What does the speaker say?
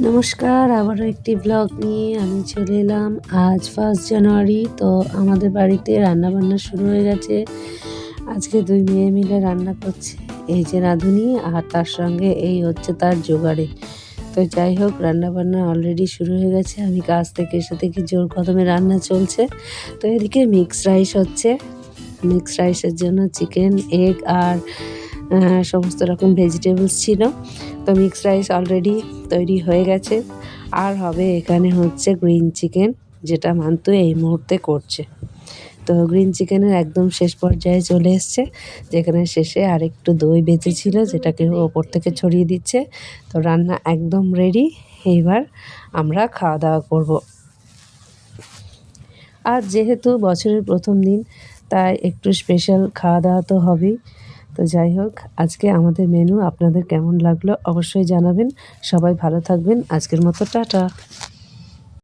নমস্কার, আবারও একটি ব্লগ নিয়ে আমি চলে এলাম। আজ 1 জানুয়ারি, তো আমাদের বাড়িতে রান্নাবান্না শুরু হয়ে গেছে। আজকে 2 মেয়ে মিলে রান্না করছে, এই যে রাঁধুনি, আর তার সঙ্গে এই হচ্ছে তার জোগাড়ে। তো যাই হোক, রান্নাবান্না অলরেডি শুরু হয়ে গেছে। আমি কাজ থেকে এসে দেখি জোর কদমে রান্না চলছে। তো এদিকে মিক্স রাইস হচ্ছে। মিক্স রাইসের জন্য চিকেন, এগ আর সমস্ত রকম ভেজিটেবলস ছিল। তো মিক্স রাইস অলরেডি তৈরি হয়ে গেছে। আর হবে এখানে হচ্ছে গ্রিন চিকেন, যেটা মান্তু এই মুহূর্তে করছে। তো গ্রিন চিকেনের একদম শেষ পর্যায়ে চলে এসছে, যেখানে শেষে আর একটু দই বেঁচেছিল, যেটাকে ওপর থেকে ছড়িয়ে দিচ্ছে। তো রান্না একদম রেডি। এইবার আমরা খাওয়া দাওয়া করব। আর যেহেতু বছরের প্রথম দিন, তাই একটু স্পেশাল খাওয়া দাওয়া তো হবেই। তো যাই হোক, আজকে আমাদের মেনু আপনাদের কেমন লাগলো অবশ্যই জানাবেন। সবাই ভালো থাকবেন। আজকের মতো টাটা।